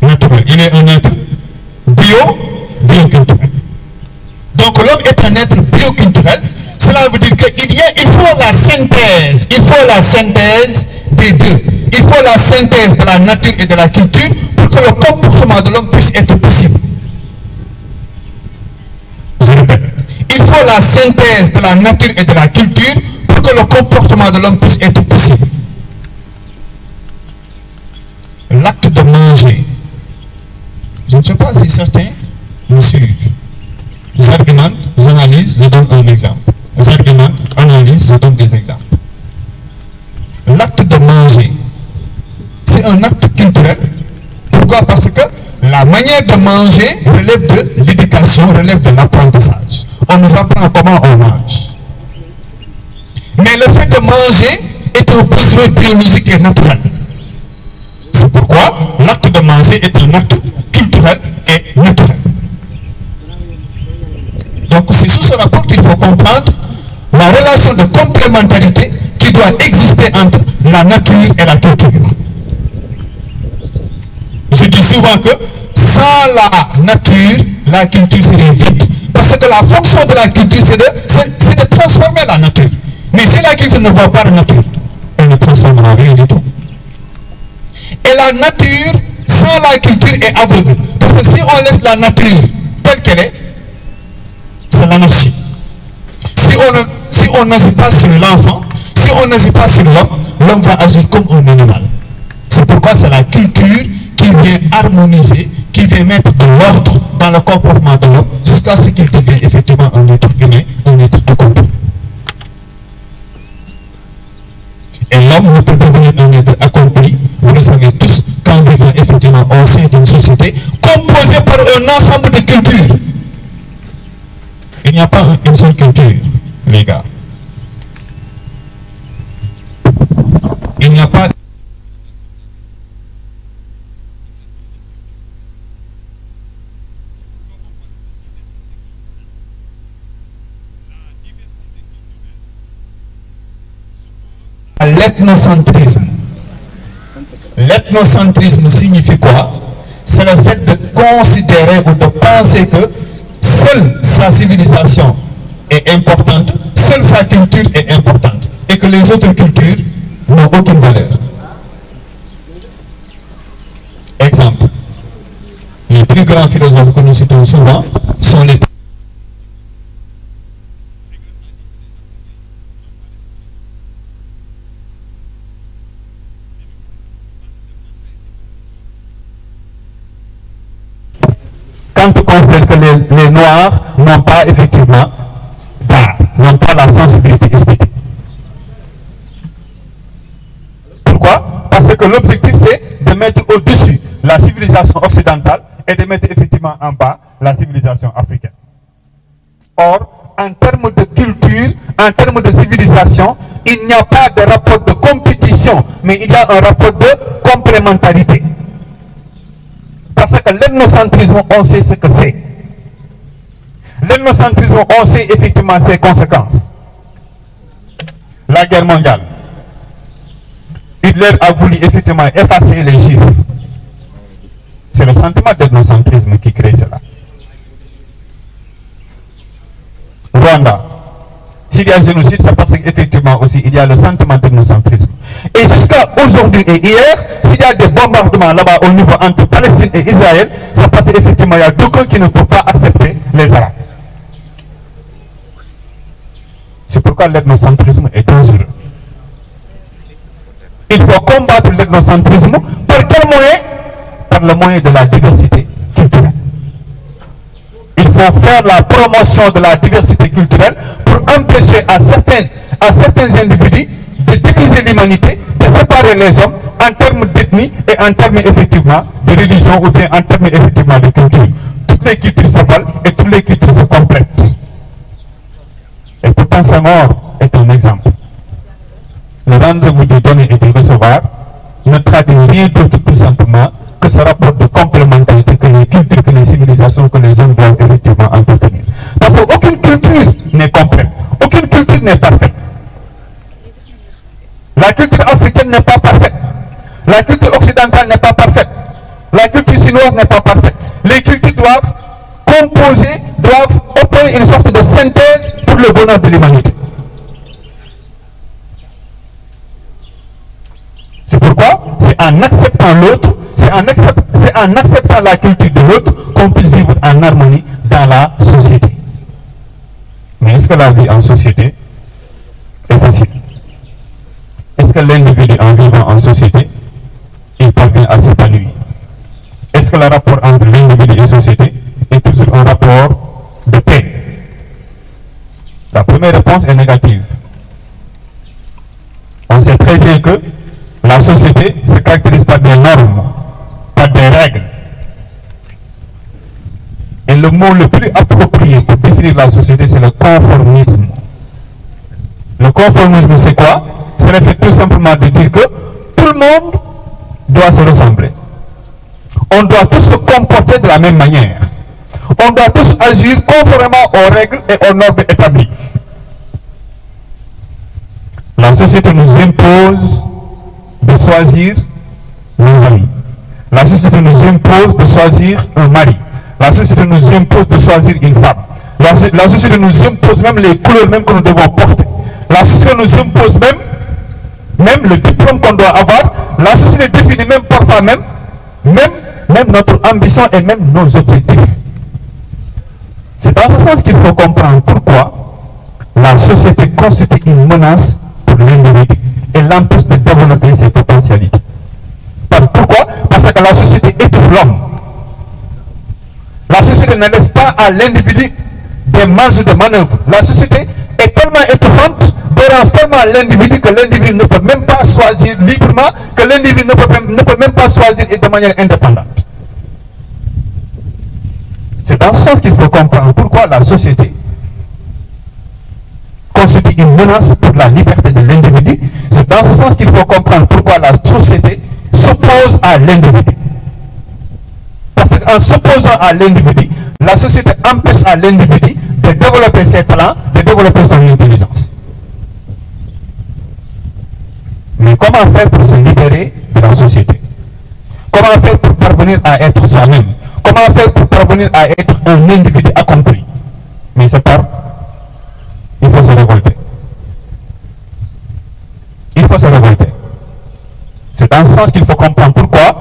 naturel. Il est un être bioculturel. Donc l'homme est un être bioculturel. Cela veut dire qu'il faut la synthèse. Il faut la synthèse des deux. Il faut la synthèse de la nature et de la culture pour que le comportement de l'homme puisse être possible. Je répète. Il faut la synthèse de la nature et de la culture pour que le comportement de l'homme puisse être possible. L'acte de manger. Je ne sais pas si certains me suivent. J'argumente, j'analyse, je donne un exemple. J'argumente, analyse, je donne des exemples. L'acte de manger, c'est un acte culturel. Pourquoi? Parce que la manière de manger relève de l'éducation, relève de l'apprentissage. On nous apprend comment on mange. Mais le fait de manger est un besoin biologique et naturel. C'est pourquoi l'acte de manger est un acte culturel et naturel. Donc c'est sous ce rapport qu'il faut comprendre la relation de complémentarité qui doit exister entre la nature et la culture. Je dis souvent que sans la nature, la culture serait vide. Parce que la fonction de la culture, c'est de transformer la nature. Mais si la culture ne voit pas la nature, elle ne transformera rien du tout. Et la nature, sans la culture, est aveugle. Parce que si on laisse la nature telle qu'elle est, c'est l'anarchie. Si on n'agit pas sur l'enfant, si on n'agit pas sur l'homme, l'homme va agir comme un animal. C'est pourquoi c'est la culture qui vient harmoniser, qui vient mettre de l'ordre dans le comportement de l'homme jusqu'à ce qu'il devienne effectivement un être humain, un être accompli. Et l'homme ne peut devenir un être accompli, vous le savez tous, qu'en vivant effectivement au sein d'une société composée par un ensemble de cultures. Il n'y a pas une seule culture, les gars. Il n'y a pas... L'ethnocentrisme. L'ethnocentrisme signifie quoi? C'est le fait de considérer ou de penser que seule sa civilisation est importante, seule sa culture est importante et que les autres cultures n'ont aucune valeur. Exemple, les plus grands philosophes que nous citons souvent sont les quand on considère que les Noirs n'ont pas effectivement d'art, n'ont pas la sensibilité esthétique. Pourquoi? Parce que l'objectif c'est de mettre au-dessus la civilisation occidentale et de mettre effectivement en bas la civilisation africaine. Or, en termes de culture, en termes de civilisation, il n'y a pas de rapport de compétition, mais il y a un rapport de complémentarité. Parce que l'ethnocentrisme, on sait ce que c'est. L'ethnocentrisme, on sait effectivement ses conséquences. La guerre mondiale. Hitler a voulu effectivement effacer les Juifs. C'est le sentiment d'ethnocentrisme qui crée cela. Rwanda. S'il y a génocide, c'est parce qu'effectivement aussi il y a le sentiment d'ethnocentrisme. Et jusqu'à aujourd'hui et hier, s'il y a des bombardements là-bas au niveau entre Palestine et Israël, c'est parce qu'effectivement il y a d'aucuns qui ne peuvent pas accepter les Arabes. C'est pourquoi l'ethnocentrisme est dangereux. Il faut combattre l'ethnocentrisme par quel moyen? Par le moyen de la diversité culturelle. Il faut faire la promotion de la diversité culturelle pour empêcher à certains individus de diviser l'humanité, de séparer les hommes en termes d'ethnie et en termes effectivement de religion ou bien en termes effectivement de culture. Toutes les cultures se valent et toutes les cultures se complètent. Et pourtant Senghor est un exemple. Le rendez-vous de donner et de recevoir ne traduit rien d'autre tout simplement que ce rapport de complémentarité que les cultures, que les civilisations, que les hommes doivent effectivement entretenir. Parce qu'aucune culture n'est complète, aucune culture n'est parfaite. La culture africaine n'est pas parfaite, la culture occidentale n'est pas parfaite, la culture chinoise n'est pas parfaite. Les cultures doivent composer, doivent opérer une sorte de synthèse pour le bonheur de l'humanité. C'est pourquoi c'est en acceptant l'autre, c'est en acceptant la culture de l'autre qu'on puisse vivre en harmonie dans la société. Mais est-ce que la vie en société est facile? Est-ce que l'individu en vivant en société, il parvient à s'épanouir? Est-ce que le rapport entre l'individu et la société est toujours un rapport de paix? La première réponse est négative. On sait très bien que la société se caractérise par des normes, par des règles. Et le mot le plus approprié pour définir la société, c'est le conformisme. Le conformisme, c'est quoi? C'est le fait tout simplement de dire que tout le monde doit se ressembler. On doit tous se comporter de la même manière. On doit tous agir conformément aux règles et aux normes établies. La société nous impose de choisir nos amis. La société nous impose de choisir un mari. La société nous impose de choisir une femme. La société nous impose même les couleurs même que nous devons porter. La société nous impose même le diplôme qu'on doit avoir. La société définit même parfois même notre ambition et même nos objectifs. C'est dans ce sens qu'il faut comprendre pourquoi la société constitue une menace pour l'individu et l'empêche de développer ses potentialités. Pourquoi? Parce que la société étouffe l'homme. La société ne laisse pas à l'individu des marges de manœuvre. La société est tellement étouffante, dérange tellement l'individu que l'individu ne peut même pas choisir librement, que l'individu ne peut même pas choisir de manière indépendante. C'est dans ce sens qu'il faut comprendre pourquoi la société constitue une menace pour la liberté de l'individu. C'est dans ce sens qu'il faut comprendre pourquoi la société s'oppose à l'individu. Parce qu'en s'opposant à l'individu, la société empêche à l'individu de développer ses talents, de développer son intelligence. Mais comment faire pour se libérer de la société? Comment faire pour parvenir à être soi-même? Comment faire pour parvenir à être un individu accompli? Mais c'est par, il faut se révolter. Il faut se révolter. C'est dans ce sens qu'il faut comprendre pourquoi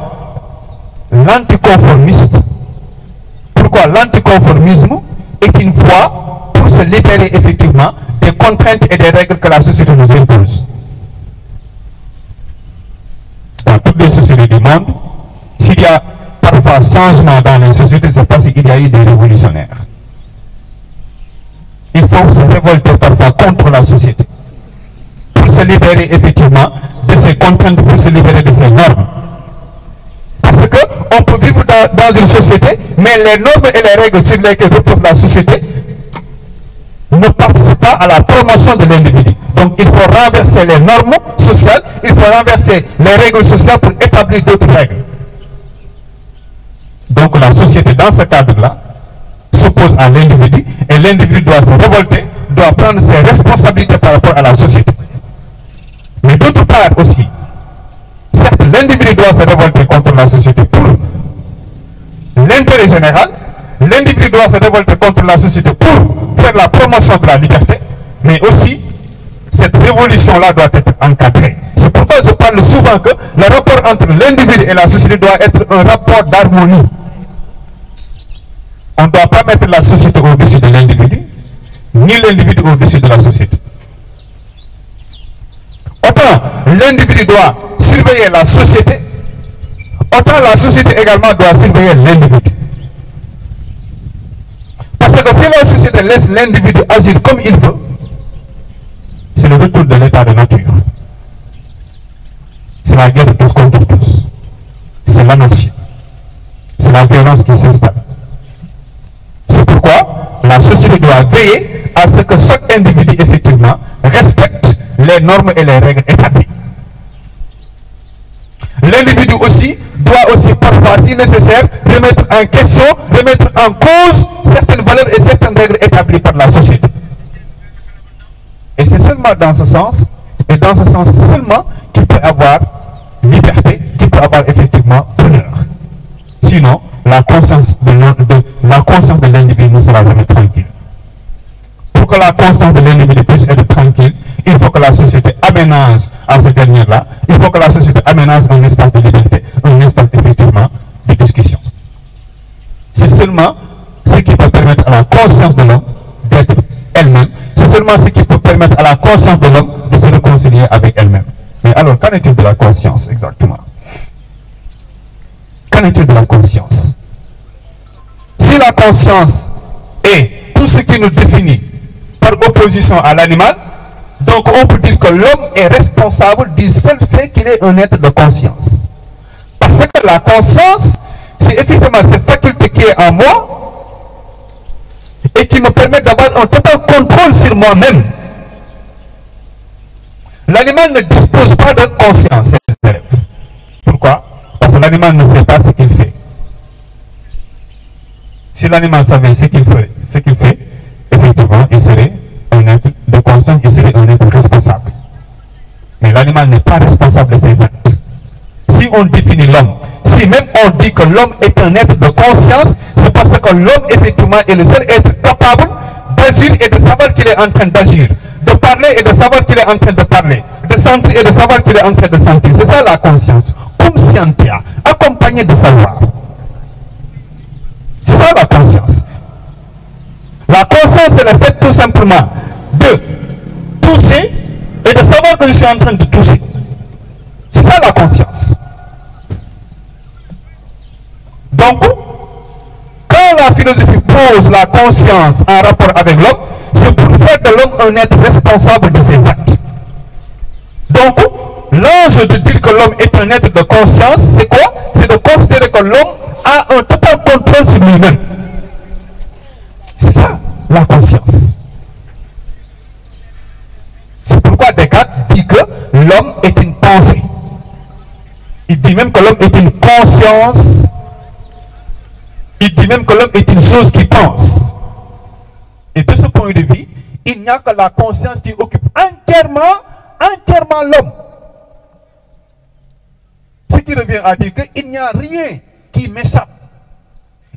l'anticonformisme, pourquoi l'anticonformisme est une voie pour se libérer effectivement des contraintes et des règles que la société nous impose. Dans toutes les sociétés du monde, s'il y a parfois changement dans les sociétés, c'est parce qu'il y a eu des révolutionnaires. Il faut se révolter parfois contre la société pour se libérer effectivement de ces contraintes, pour se libérer de ces normes. Parce qu'on peut vivre dans une société, mais les normes et les règles sur lesquelles repose la société ne participent pas à la promotion de l'individu. Donc il faut renverser les normes sociales, il faut renverser les règles sociales pour établir d'autres règles. Donc la société, dans ce cadre-là, s'oppose à l'individu et l'individu doit se révolter, doit prendre ses responsabilités par rapport à la société. Mais d'autre part aussi, certes, l'individu doit se révolter contre la société pour l'intérêt général, l'individu doit se révolter contre la société pour faire la promotion de la liberté, mais aussi, cette révolution-là doit être encadrée. C'est pourquoi je parle souvent que le rapport entre l'individu et la société doit être un rapport d'harmonie. On ne doit pas mettre la société au-dessus de l'individu, ni l'individu au-dessus de la société. Autant l'individu doit surveiller la société, autant la société également doit surveiller l'individu. Parce que si la société laisse l'individu agir comme il veut, c'est le retour de l'état de nature. C'est la guerre de tous contre tous. C'est l'anarchie. C'est la violence qui s'installe. C'est pourquoi la société doit veiller à ce que chaque individu, effectivement, respecte les normes et les règles établies. L'individu aussi doit aussi parfois, si nécessaire, remettre en question, remettre en cause certaines valeurs et certaines règles établies par la société. Et c'est seulement dans ce sens, et dans ce sens seulement, qu'il peut avoir liberté, qu'il peut avoir effectivement bonheur. Sinon, la conscience de l'individu ne sera jamais tranquille. Pour que la conscience de l'individu puisse être tranquille, il faut que la société aménage à ce dernier-là, il faut que la société aménage un espace de liberté, un espace effectivement de discussion. C'est seulement ce qui peut permettre à la conscience de l'homme d'être elle-même, c'est seulement ce qui peut permettre à la conscience de l'homme de se réconcilier avec elle-même. Mais alors, qu'en est-il de la conscience exactement? Qu'en est-il de la conscience? Si la conscience est tout ce qui nous définit par opposition à l'animal, donc on peut dire que l'homme est responsable du seul fait qu'il est un être de conscience. Parce que la conscience, c'est effectivement cette faculté qui est en moi et qui me permet d'avoir un total contrôle sur moi-même. L'animal ne dispose pas de conscience. Pourquoi? Parce que l'animal ne sait pas ce qu'il fait. Si l'animal savait ce qu'il fait, effectivement, il serait un être de conscience, il serait un être responsable. Mais l'animal n'est pas responsable de ses actes. Si on définit l'homme, si même on dit que l'homme est un être de conscience, c'est parce que l'homme, effectivement, est le seul être capable d'agir et de savoir qu'il est en train d'agir, de parler et de savoir qu'il est en train de parler, de sentir et de savoir qu'il est en train de sentir. C'est ça la conscience. Conscientia, accompagné de savoir. C'est ça la conscience. La conscience, c'est le fait tout simplement de tousser et de savoir que je suis en train de tousser. C'est ça la conscience. Donc, quand la philosophie pose la conscience en rapport avec l'homme, c'est pour faire de l'homme un être responsable de ses actes. Donc, l'enjeu de dire que l'homme est un être de conscience, c'est quoi? C'est de considérer que l'homme a un total contrôle sur lui-même. C'est ça, la conscience. C'est pourquoi Descartes dit que l'homme est une pensée. Il dit même que l'homme est une conscience. Il dit même que l'homme est une chose qui pense. Et de ce point de vue, il n'y a que la conscience qui occupe entièrement l'homme. Ce qui revient à dire qu'il n'y a rien qui m'échappe.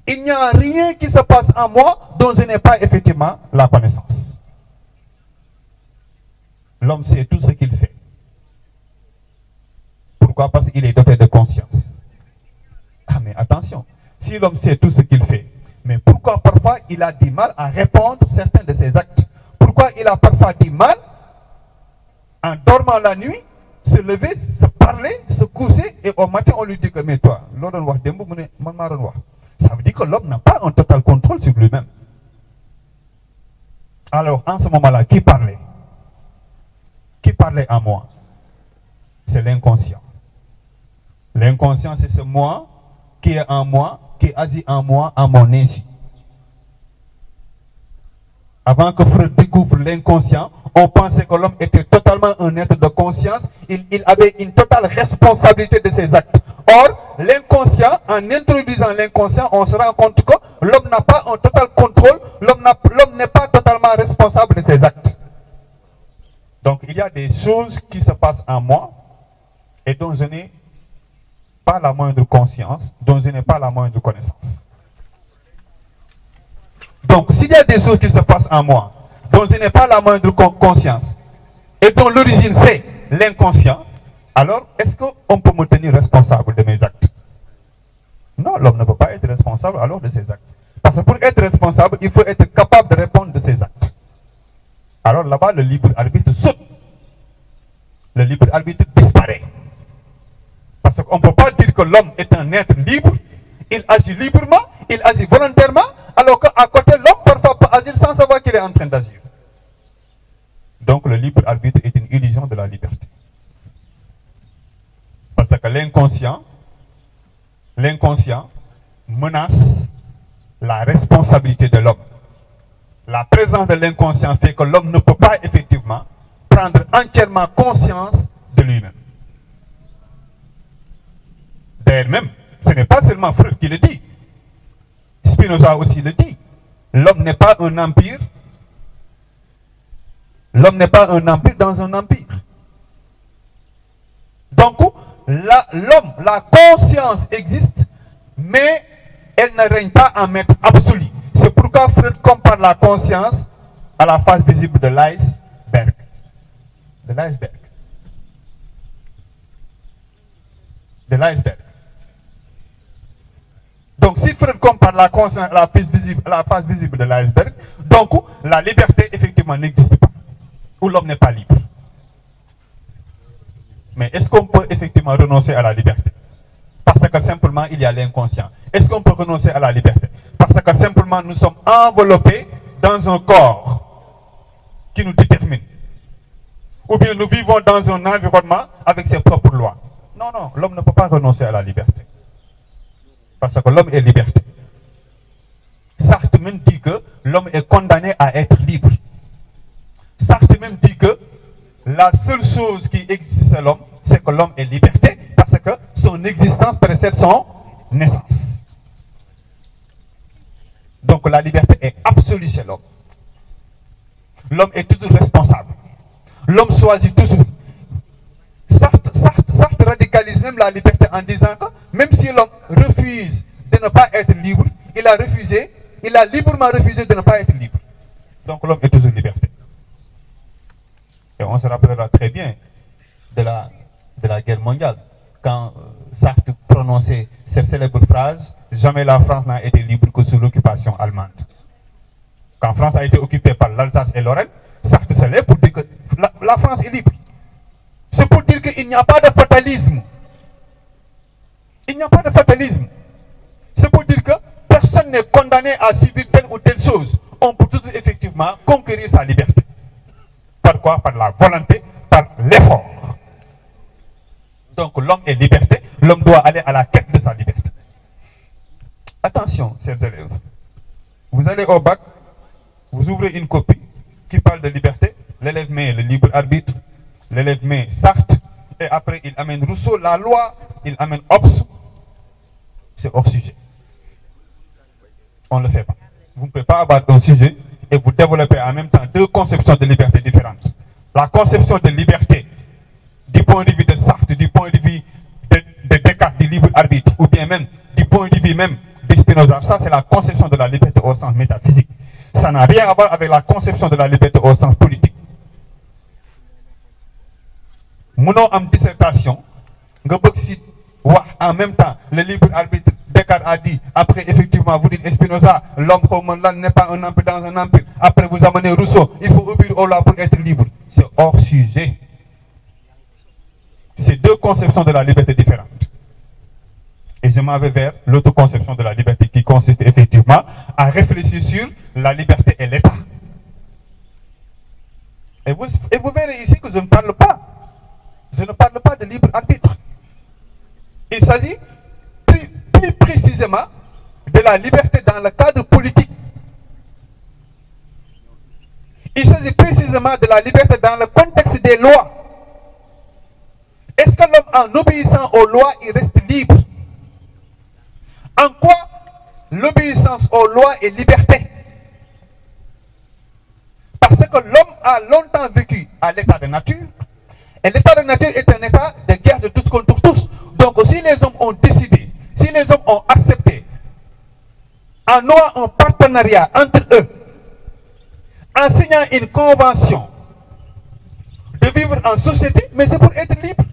Il n'y a rien qui se passe en moi dont je n'ai pas effectivement la connaissance. L'homme sait tout ce qu'il fait. Pourquoi? Parce qu'il est doté de conscience. Ah mais attention, si l'homme sait tout ce qu'il fait, mais pourquoi parfois il a du mal à répondre certains de ses actes? Pourquoi il a parfois du mal, en dormant la nuit, se lever, se parler, se coucher, et au matin on lui dit que mais toi, ça veut dire que l'homme n'a pas un total contrôle sur lui-même. Alors en ce moment-là, qui parlait? Qui parlait à moi? C'est l'inconscient. L'inconscient, c'est ce moi qui est en moi, qui agit en moi, à mon insu. Avant que Freud découvre l'inconscient, on pensait que l'homme était totalement un être de conscience. Il avait une totale responsabilité de ses actes. Or, l'inconscient, en introduisant l'inconscient, on se rend compte que l'homme n'a pas un total contrôle, l'homme n'est pas totalement responsable de ses actes. Donc, il y a des choses qui se passent en moi et dont je n'ai pas la moindre conscience, dont je n'ai pas la moindre connaissance. Donc, s'il y a des choses qui se passent en moi, dont je n'ai pas la moindre conscience, et dont l'origine c'est l'inconscient, alors est-ce qu'on peut me tenir responsable de mes actes? Non, l'homme ne peut pas être responsable alors de ses actes. Parce que pour être responsable, il faut être capable de répondre de ses actes. Alors là-bas, le libre arbitre saute. Le libre arbitre disparaît. Parce qu'on ne peut pas dire que l'homme est un être libre, il agit librement, il agit volontairement, alors qu'à côté, l'homme parfois peut agir sans savoir qu'il est en train d'agir. Donc le libre arbitre est une illusion de la liberté. Parce que l'inconscient menace la responsabilité de l'homme. La présence de l'inconscient fait que l'homme ne peut pas effectivement prendre entièrement conscience de lui-même. D'ailleurs même, ce n'est pas seulement Freud qui le dit. Spinoza aussi le dit. L'homme n'est pas un empire. L'homme n'est pas un empire dans un empire. Donc, l'homme, la conscience existe, mais elle ne règne pas en maître absolu. C'est pourquoi Freud compare la conscience à la face visible de l'iceberg. De l'iceberg. De l'iceberg. Donc, si Freud compare la conscience à la face visible de l'iceberg, donc la liberté effectivement n'existe pas. Où l'homme n'est pas libre. Mais est-ce qu'on peut effectivement renoncer à la liberté? Parce que simplement il y a l'inconscient. Est-ce qu'on peut renoncer à la liberté? Parce que simplement nous sommes enveloppés dans un corps qui nous détermine. Ou bien nous vivons dans un environnement avec ses propres lois. Non, non, l'homme ne peut pas renoncer à la liberté. Parce que l'homme est liberté. Sartre même dit que l'homme est condamné à être libre. Sartre même dit que la seule chose qui existe chez l'homme, c'est que l'homme est liberté, parce que son existence précède son naissance. Donc la liberté est absolue chez l'homme. L'homme est toujours responsable. L'homme choisit toujours. Sartre radicalise même la liberté en disant que même si l'homme refuse de ne pas être libre, il a librement refusé de ne pas être libre. Donc l'homme est toujours liberté. Et on se rappellera très bien de la guerre mondiale, quand Sartre prononçait cette célèbre phrase « Jamais la France n'a été libre que sous l'occupation allemande ». Quand France a été occupée par l'Alsace et Lorraine, Sartre se lève pour dire que la France est libre. C'est pour dire qu'il n'y a pas de fatalisme. Il n'y a pas de fatalisme. C'est pour dire que personne n'est condamné à subir telle ou telle chose. On peut tous effectivement conquérir sa liberté. Par quoi? Par la volonté, par l'effort. Donc l'homme est liberté, l'homme doit aller à la quête de sa liberté. Attention, chers élèves. Vous allez au bac, vous ouvrez une copie qui parle de liberté, l'élève met le libre arbitre, l'élève met Sartre, et après il amène Rousseau, la loi, il amène Hobbes. C'est hors sujet. On ne le fait pas. Vous ne pouvez pas abattre un sujet et vous développez en même temps deux conceptions de liberté différentes. La conception de liberté du point de vue de Sartre, du point de vue de Descartes, du libre arbitre, ou bien même du point de vue même de Spinoza, ça c'est la conception de la liberté au sens métaphysique. Ça n'a rien à voir avec la conception de la liberté au sens politique. Nous avons une dissertation En même temps, le libre arbitre, Descartes a dit, après effectivement vous dites Spinoza, l'homme n'est pas un empire dans un empire. Après vous amenez Rousseau, il faut obéir aux lois pour être libre. C'est hors sujet. C'est deux conceptions de la liberté différentes. Et je m'en vais vers l'autre conception de la liberté qui consiste effectivement à réfléchir sur la liberté et l'État. Et vous verrez ici que je ne parle pas. Je ne parle pas de libre arbitre. Il s'agit plus précisément de la liberté dans le cadre politique. Il s'agit précisément de la liberté dans le contexte des lois. Est-ce que l'homme, en obéissant aux lois, il reste libre? En quoi l'obéissance aux lois est liberté? Parce que l'homme a longtemps vécu à l'état de nature. Et l'état de nature est un état de guerre de tous contre tous. Donc si les hommes ont décidé, si les hommes ont accepté, en nouant un partenariat entre eux, en signant une convention de vivre en société, mais c'est pour être libre.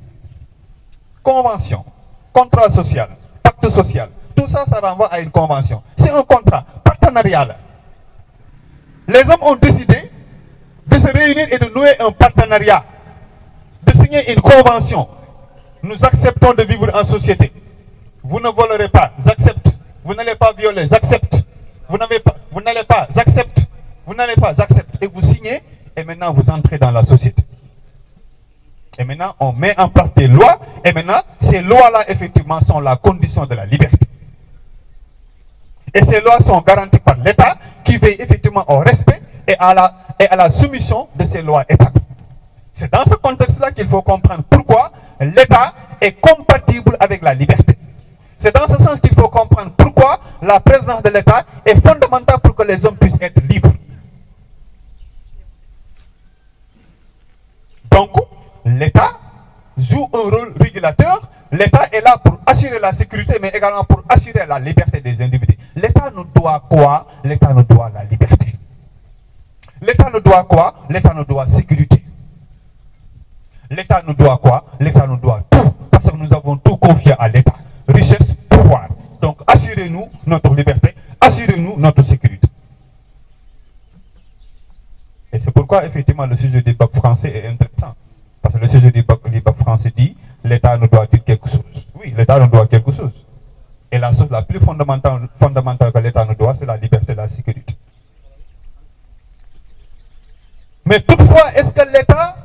Convention, contrat social, pacte social, tout ça, ça renvoie à une convention. C'est un contrat, partenariat là. Les hommes ont décidé de se réunir et de nouer un partenariat, de signer une convention. Nous acceptons de vivre en société. Vous ne volerez pas, j'accepte. Vous n'allez pas violer, j'accepte. Vous n'allez pas, j'accepte. Vous n'allez pas, j'accepte. Et vous signez, et maintenant vous entrez dans la société. Et maintenant on met en place des lois, et maintenant ces lois-là effectivement sont la condition de la liberté. Et ces lois sont garanties par l'État qui veille effectivement au respect et à la soumission de ces lois établies. C'est dans ce contexte-là qu'il faut comprendre pourquoi l'État est compatible avec la liberté. C'est dans ce sens qu'il faut comprendre pourquoi la présence de l'État est fondamentale pour que les hommes puissent être libres. Donc, l'État joue un rôle régulateur. L'État est là pour assurer la sécurité, mais également pour assurer la liberté des individus. L'État nous doit quoi? L'État nous doit la liberté. L'État nous doit quoi? L'État nous doit sécurité. L'État nous doit quoi? L'État nous doit tout, parce que nous avons tout confié à l'État. Richesse, pouvoir. Donc assurez-nous notre liberté, assurez-nous notre sécurité. Et c'est pourquoi effectivement le sujet du bac français est intéressant. Parce que le sujet du bac français dit l'État nous doit dire quelque chose. Oui, l'État nous doit quelque chose. Et la chose la plus fondamentale que l'État nous doit, c'est la liberté et la sécurité. Mais toutefois, est-ce que l'État